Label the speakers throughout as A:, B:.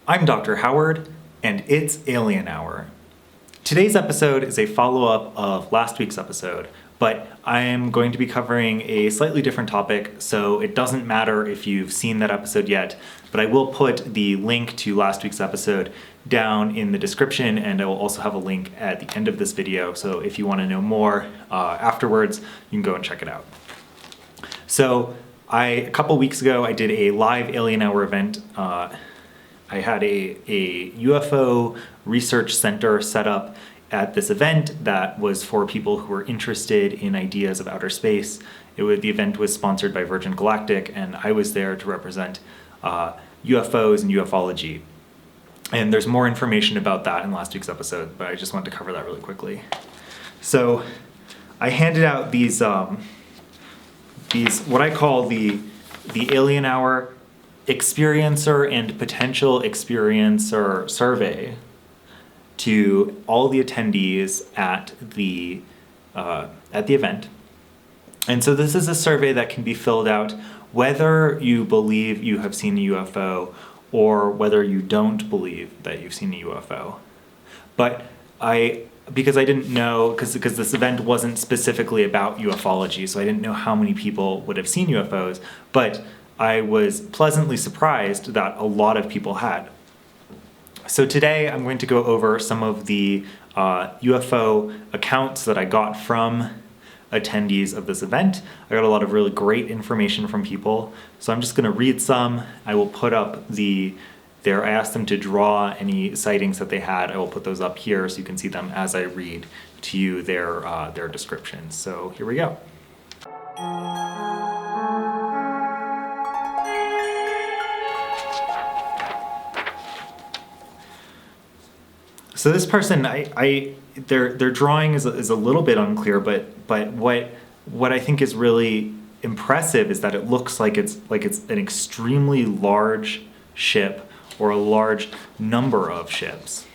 A: I'm Dr. Howard, and it's Alien Hour. Today's episode is a follow-up of last week's episode, but I am going to be covering a slightly different topic, so it doesn't matter if you've seen that episode yet, but I will put the link to last week's episode down in the description, and I will also have a link at the end of this video, so if you want to know more afterwards, you can go and check it out. So, a couple weeks ago, I did a live Alien Hour event. I had a UFO research center set up at this event that was for people who were interested in ideas of outer space. The event was sponsored by Virgin Galactic, and I was there to represent UFOs and ufology. And there's more information about that in last week's episode, but I just wanted to cover that really quickly. So I handed out these what I call the Alien Hour experiencer and potential experiencer survey to all the attendees at the event. And so this is a survey that can be filled out whether you believe you have seen a UFO or whether you don't believe that you've seen a UFO. But because I didn't know, because this event wasn't specifically about ufology, so I didn't know how many people would have seen UFOs, but I was pleasantly surprised that a lot of people had. So today I'm going to go over some of the UFO accounts that I got from attendees of this event. I got a lot of really great information from people, so I'm just going to read some. I will put up I asked them to draw any sightings that they had. I will put those up here so you can see them as I read to you their descriptions. So here we go. So this person, their drawing is a little bit unclear, but what I think is really impressive is that it looks like it's an extremely large ship or a large number of ships.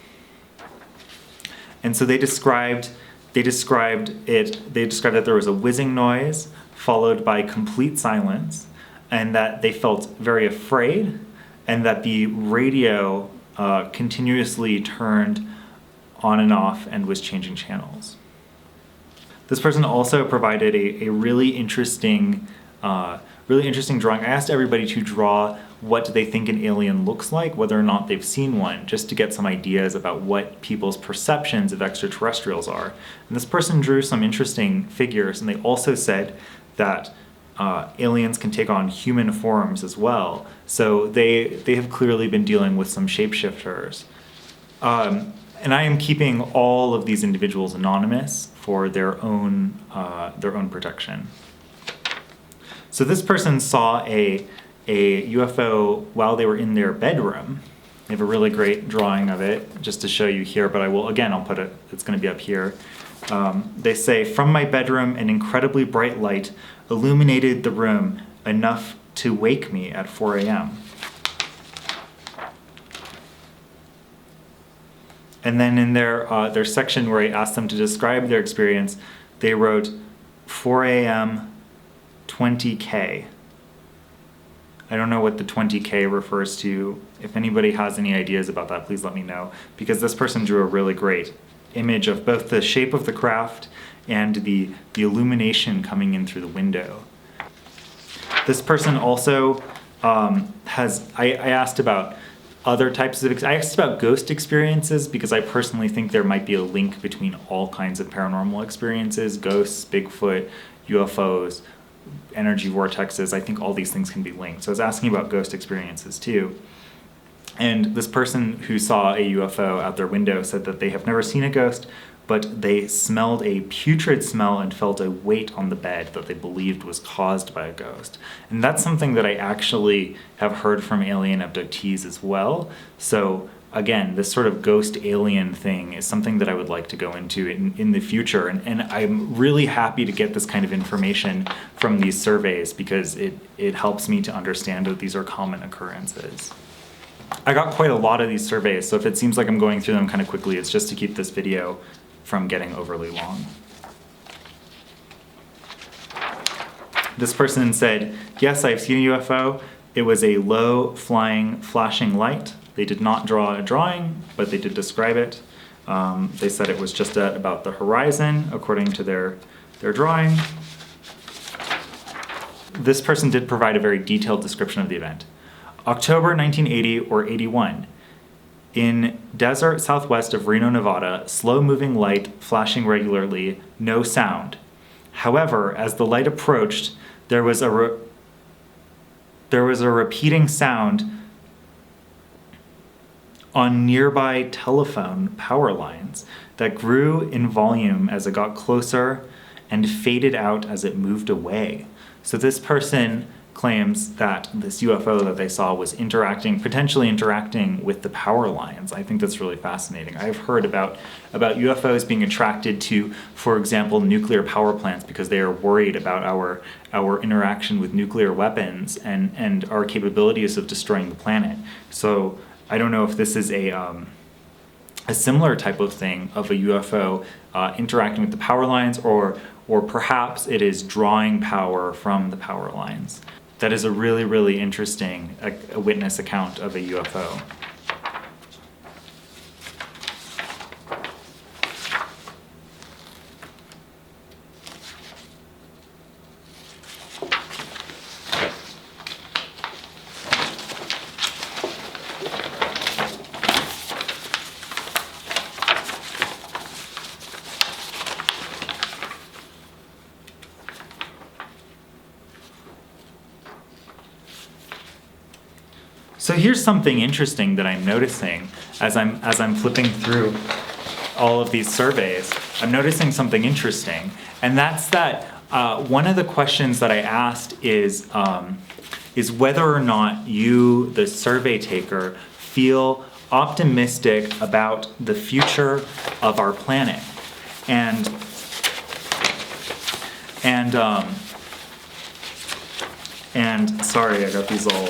A: And so they described that there was a whizzing noise followed by complete silence, and that they felt very afraid, and that the radio continuously turned on and off and was changing channels. This person also provided a really interesting drawing. I asked everybody to draw what they think an alien looks like, whether or not they've seen one, just to get some ideas about what people's perceptions of extraterrestrials are. And this person drew some interesting figures, and they also said that aliens can take on human forms as well. So they have clearly been dealing with some shapeshifters. And I am keeping all of these individuals anonymous for their own protection. So this person saw a UFO while they were in their bedroom. They have a really great drawing of it, just to show you here, but I'll put it, it's going to be up here. They say, "From my bedroom, an incredibly bright light illuminated the room enough to wake me at 4 a.m. And then in their section where I asked them to describe their experience, they wrote 4 a.m. 20K. I don't know what the 20K refers to. If anybody has any ideas about that, please let me know, because this person drew a really great image of both the shape of the craft and the illumination coming in through the window. This person also I asked about other types of, I asked about ghost experiences because I personally think there might be a link between all kinds of paranormal experiences, ghosts, Bigfoot, UFOs, energy vortexes. I think all these things can be linked. So I was asking about ghost experiences too. And this person who saw a UFO out their window said that they have never seen a ghost, but they smelled a putrid smell and felt a weight on the bed that they believed was caused by a ghost. And that's something that I actually have heard from alien abductees as well. So again, this sort of ghost alien thing is something that I would like to go into in the future. And I'm really happy to get this kind of information from these surveys because it helps me to understand that these are common occurrences. I got quite a lot of these surveys, so if it seems like I'm going through them kind of quickly, it's just to keep this video from getting overly long. This person said, "Yes, I've seen a UFO. It was a low flying flashing light They did not draw a drawing, but they did describe it. They said it was just at about the horizon, according to their drawing. This person did provide a very detailed description of the event. October 1980 or 81. In desert southwest of Reno, Nevada, slow-moving light flashing regularly, no sound. However, as the light approached, there was a repeating sound on nearby telephone power lines that grew in volume as it got closer and faded out as it moved away. So this person claims that this UFO that they saw was potentially interacting with the power lines. I think that's really fascinating. I've heard about UFOs being attracted to, for example, nuclear power plants because they are worried about our interaction with nuclear weapons and our capabilities of destroying the planet. So I don't know if this is a similar type of thing of a UFO interacting with the power lines, or perhaps it is drawing power from the power lines. That is a really, really interesting witness account of a UFO. So here's something interesting that I'm noticing as I'm flipping through all of these surveys. I'm noticing something interesting, and that's that one of the questions that I asked is whether or not you, the survey taker, feel optimistic about the future of our planet, and sorry, I got these all.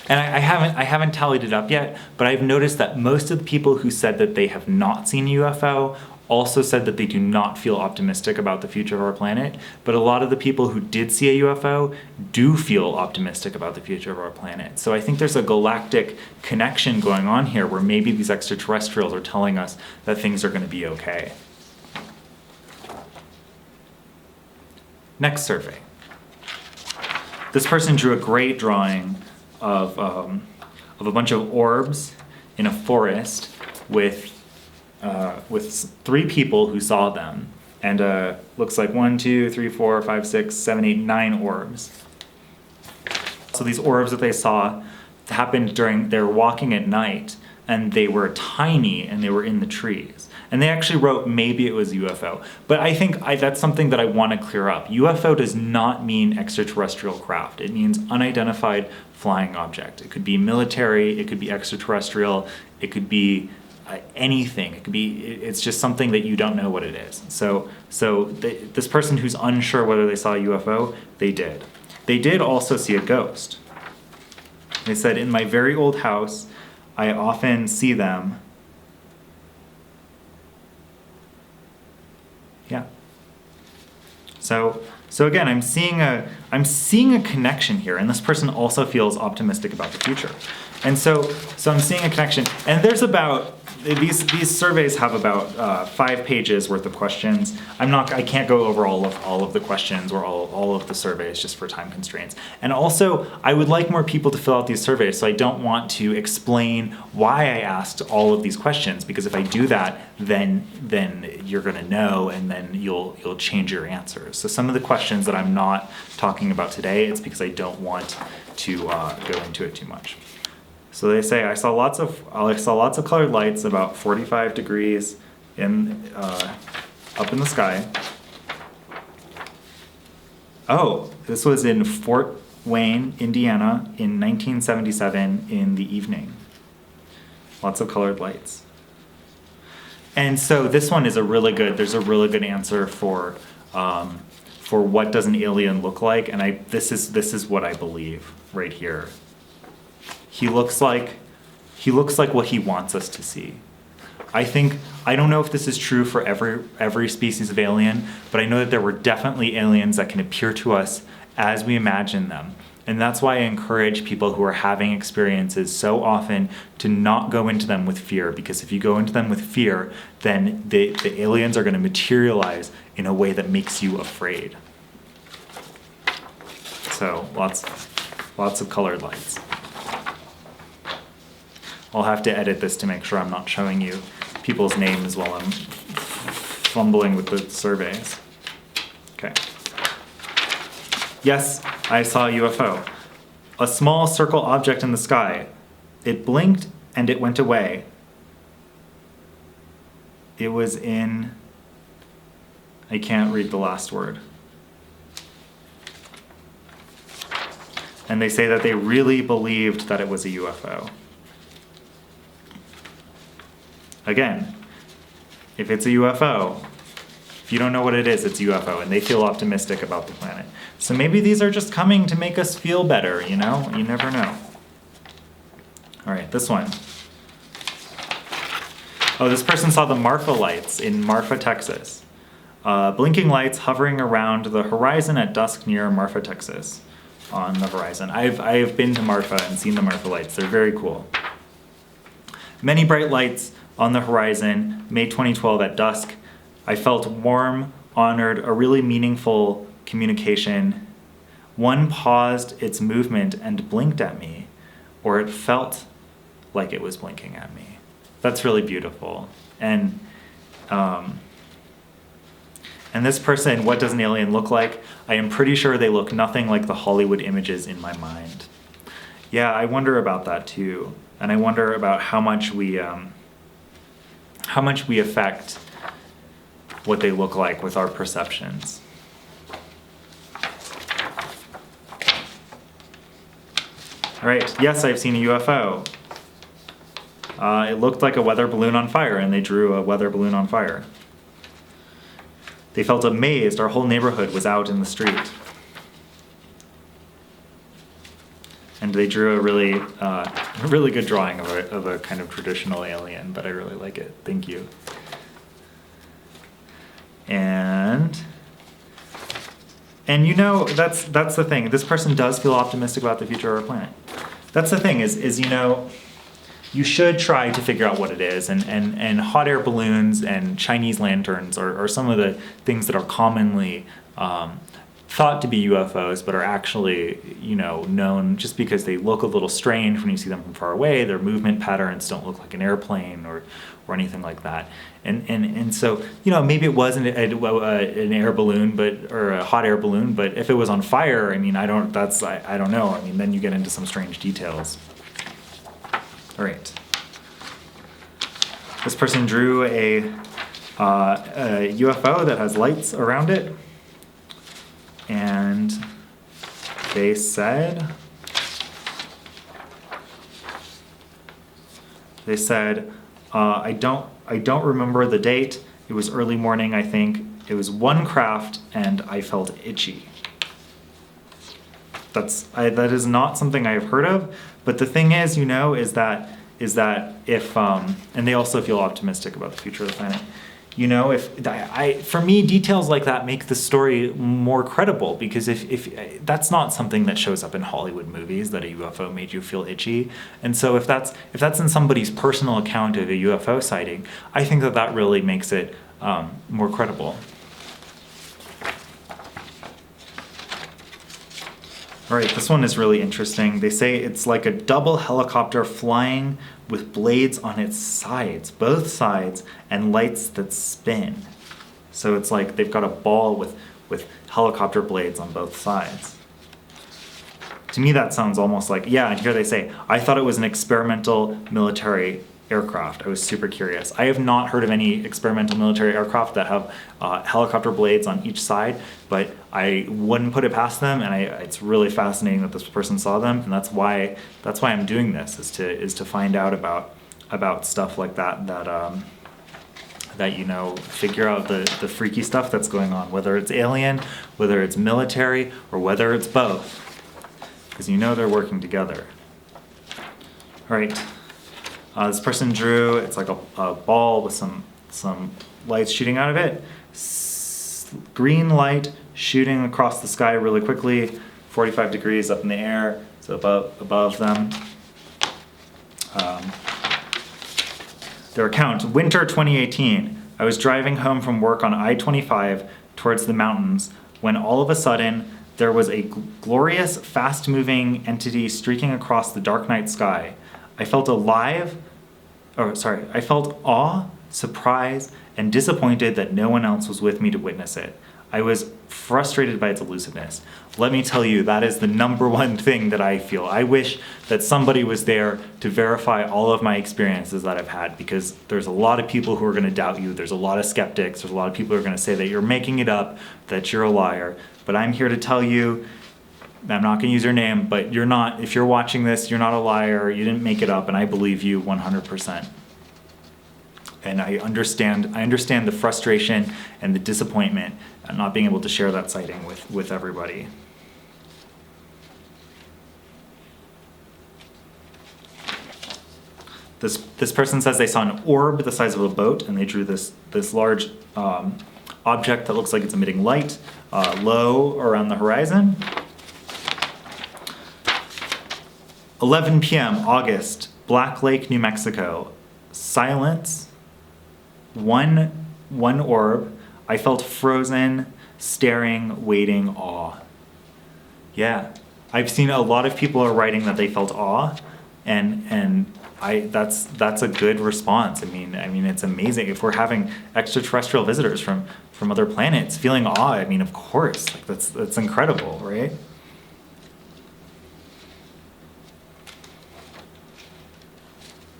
A: And I haven't tallied it up yet, but I've noticed that most of the people who said that they have not seen a UFO also said that they do not feel optimistic about the future of our planet. But a lot of the people who did see a UFO do feel optimistic about the future of our planet. So I think there's a galactic connection going on here where maybe these extraterrestrials are telling us that things are going to be okay. Next survey. This person drew a great drawing of a bunch of orbs in a forest with 3 people who saw them, and looks like 1, 2, 3, 4, 5, 6, 7, 8, 9 orbs. So these orbs that they saw happened during they're walking at night, and they were tiny and they were in the trees. And they actually wrote maybe it was UFO. But I think that's something that I want to clear up. UFO does not mean extraterrestrial craft. It means unidentified flying object. It could be military, it could be extraterrestrial, it could be anything. It's just something that you don't know what it is. So this person who's unsure whether they saw a UFO, they did. They did also see a ghost. They said, in my very old house, I often see them. Yeah. So again, I'm seeing a connection here, and this person also feels optimistic about the future. And so I'm seeing a connection, and there's about these surveys have about 5 pages worth of questions. I can't go over all of the questions or all of the surveys just for time constraints. And also, I would like more people to fill out these surveys, so I don't want to explain why I asked all of these questions, because if I do that, then you're going to know, and then you'll change your answers. So some of the questions that I'm not talking about today, it's because I don't want to go into it too much. So they say, I saw lots of colored lights about 45 degrees up in the sky. Oh, this was in Fort Wayne, Indiana in 1977 in the evening. Lots of colored lights. And so this one is there's a really good answer for what does an alien look like, and this is what I believe right here. He looks like what he wants us to see. I don't know if this is true for every species of alien, but I know that there were definitely aliens that can appear to us as we imagine them. And that's why I encourage people who are having experiences so often to not go into them with fear, because if you go into them with fear, then the aliens are going to materialize in a way that makes you afraid. So lots of colored lights. I'll have to edit this to make sure I'm not showing you people's names while I'm fumbling with the surveys. Okay. Yes, I saw a UFO. A small circle object in the sky. It blinked and it went away. It was in... I can't read the last word. And they say that they really believed that it was a UFO. Again, if it's a UFO, if you don't know what it is, it's a UFO, and they feel optimistic about the planet. So maybe these are just coming to make us feel better, you know? You never know. All right, this one. Oh, this person saw the Marfa lights in Marfa, Texas. Blinking lights hovering around the horizon at dusk near Marfa, Texas. On the horizon. I've been to Marfa and seen the Marfa lights. They're very cool. Many bright lights on the horizon, May 2012 at dusk. I felt warm, honored, a really meaningful communication. One paused its movement and blinked at me, or it felt like it was blinking at me. That's really beautiful. And this person, what does an alien look like? I am pretty sure they look nothing like the Hollywood images in my mind. Yeah, I wonder about that too. And I wonder about how much we affect what they look like with our perceptions. All right, yes, I've seen a UFO. It looked like a weather balloon on fire, and they drew a weather balloon on fire. They felt amazed. Our whole neighborhood was out in the street. And they drew a really good drawing of a kind of traditional alien, but I really like it. Thank you. And you know, that's the thing. This person does feel optimistic about the future of our planet. That's the thing is you know, you should try to figure out what it is, and hot air balloons and Chinese lanterns are some of the things that are commonly thought to be UFOs, but are actually, you know, known just because they look a little strange when you see them from far away. Their movement patterns don't look like an airplane or anything like that. And so, you know, maybe it wasn't an air balloon, or a hot air balloon, but if it was on fire, I mean, I don't know. I mean, then you get into some strange details. All right. This person drew a UFO that has lights around it, and they said, I don't remember the date. It was early morning, I think. It was one craft, and I felt itchy. That is not something I've heard of, but the thing is, you know, is that if and they also feel optimistic about the future of the planet. You know, for me, details like that make the story more credible, because if that's not something that shows up in Hollywood movies, that a UFO made you feel itchy. And so if that's in somebody's personal account of a UFO sighting, I think that really makes it more credible. All right, this one is really interesting. They say it's like a double helicopter flying with blades on its sides, both sides, and lights that spin. So it's like they've got a ball with helicopter blades on both sides. To me, that sounds almost like, yeah, and here they say, I thought it was an experimental military aircraft. I was super curious. I have not heard of any experimental military aircraft that have helicopter blades on each side, but I wouldn't put it past them, and it's really fascinating that this person saw them, and that's why I'm doing this, is to find out about stuff like that you know, figure out the freaky stuff that's going on, whether it's alien, whether it's military, or whether it's both, because you know they're working together. All right. This person drew, it's like a ball with some lights shooting out of it. Green light shooting across the sky really quickly 45 degrees up in the air, so above them. Their account, winter 2018. I was driving home from work on I-25 towards the mountains when all of a sudden there was a glorious, fast-moving entity streaking across the dark night sky. I felt I felt awe, surprise, and disappointed that no one else was with me to witness it. I was frustrated by its elusiveness. Let me tell you, that is the number one thing that I feel. I wish that somebody was there to verify all of my experiences that I've had, because there's a lot of people who are going to doubt you. There's a lot of skeptics. There's a lot of people who are going to say that you're making it up, that you're a liar. But I'm here to tell you, I'm not going to use your name, but you're not, if you're watching this, you're not a liar. You didn't make it up, and I believe you 100%. And I understand the frustration and the disappointment at not being able to share that sighting with everybody. This person says they saw an orb the size of a boat, and they drew this large object that looks like it's emitting light low around the horizon. 11 p.m. August, Black Lake, New Mexico. Silence. One orb. I felt frozen, staring, waiting, awe. Yeah, I've seen a lot of people are writing that they felt awe, and that's a good response. I mean it's amazing if we're having extraterrestrial visitors from other planets feeling awe. I mean, of course, like that's incredible, right?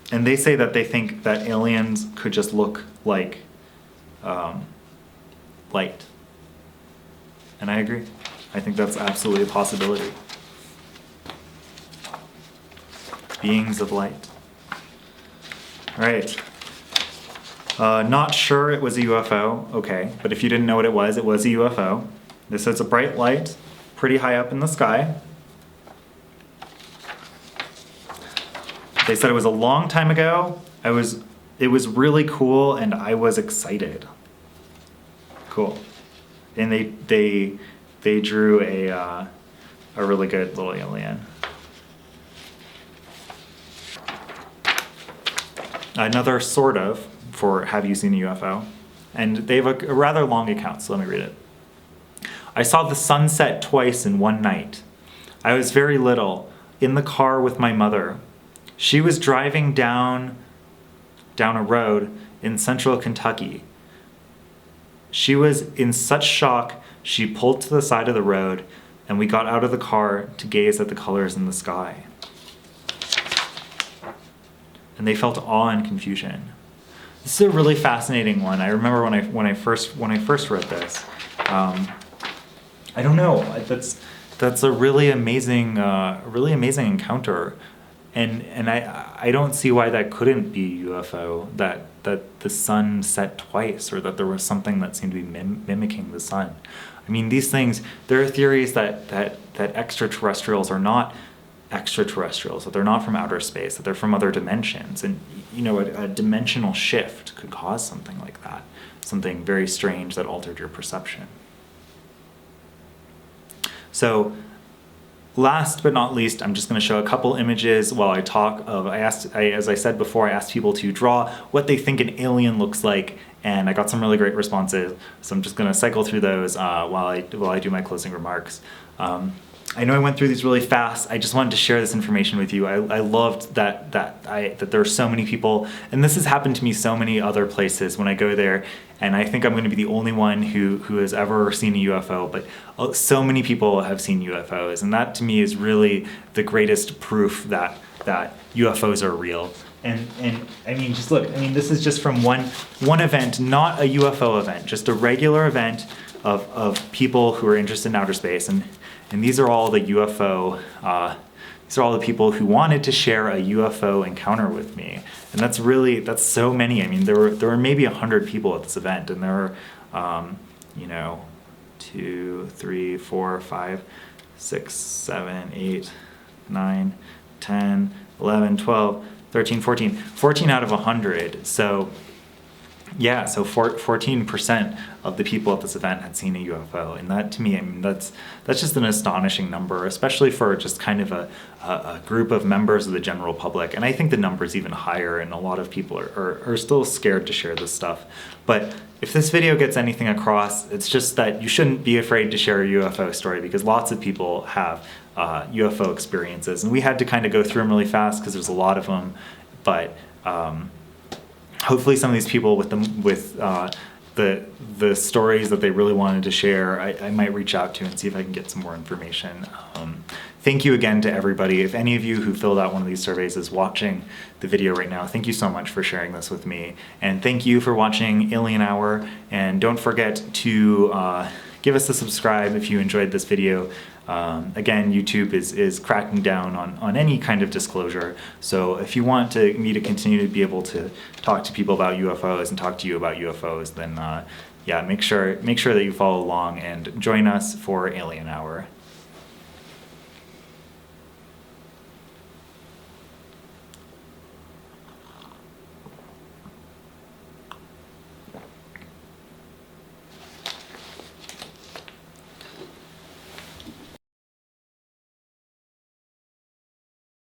A: And they say that they think that aliens could just look like light. And I agree. I think that's absolutely a possibility. Beings of light. Right. Not sure it was a UFO. Okay, but if you didn't know what it was a UFO. This is a bright light, pretty high up in the sky. They said it was a long time ago. It was really cool, and I was excited. Cool. And they drew a really good little alien. Another sort of for have you seen a UFO? And they have a rather long account, so let me read it. I saw the sunset twice in one night. I was very little, in the car with my mother. She was driving down a road in central Kentucky. She was in such shock, she pulled to the side of the road, and we got out of the car to gaze at the colors in the sky. And they felt awe and confusion. This is a really fascinating one. I remember when I first read this. I don't know. That's a really amazing encounter. And I don't see why that couldn't be UFO, that the sun set twice, or that there was something that seemed to be mimicking the sun. I mean, these things, there are theories that extraterrestrials are not extraterrestrials, that they're not from outer space, that they're from other dimensions. And, a dimensional shift could cause something like that, something very strange that altered your perception. So, last but not least, I'm just going to show a couple images while I talk of, as I said before, I asked people to draw what they think an alien looks like, and I got some really great responses, so I'm just going to cycle through those while I do my closing remarks. I know I went through these really fast. I just wanted to share this information with you. I loved that there are so many people, and this has happened to me so many other places when I go there, and I think I'm going to be the only one who has ever seen a UFO, but so many people have seen UFOs, and that to me is really the greatest proof that UFOs are real. And I mean, just look, this is just from one event, not a UFO event, just a regular event of people who are interested in outer space, and these are all the UFO, these are all the people who wanted to share a UFO encounter with me. And that's so many. I mean, there were maybe 100 people at this event, and there were, 2, 3, 4, 5, 6, 7, 8, 9, 10, 11, 12, 13, 14 out of 100. So Yeah, so 14% of the people at this event had seen a UFO, and that to me, I mean, that's just an astonishing number, especially for just kind of a group of members of the general public. And I think the number is even higher, and a lot of people are still scared to share this stuff. But if this video gets anything across, it's just that you shouldn't be afraid to share a UFO story, because lots of people have UFO experiences, and we had to kind of go through them really fast because there's a lot of them. But hopefully some of these people with the stories that they really wanted to share, I might reach out to and see if I can get some more information. Thank you again to everybody. If any of you who filled out one of these surveys is watching the video right now, thank you so much for sharing this with me. And thank you for watching Alien Hour. And don't forget to give us a subscribe if you enjoyed this video. Again, YouTube is cracking down on any kind of disclosure. So if you want me to continue to be able to talk to people about UFOs and talk to you about UFOs, then yeah, make sure that you follow along and join us for Alien Hour.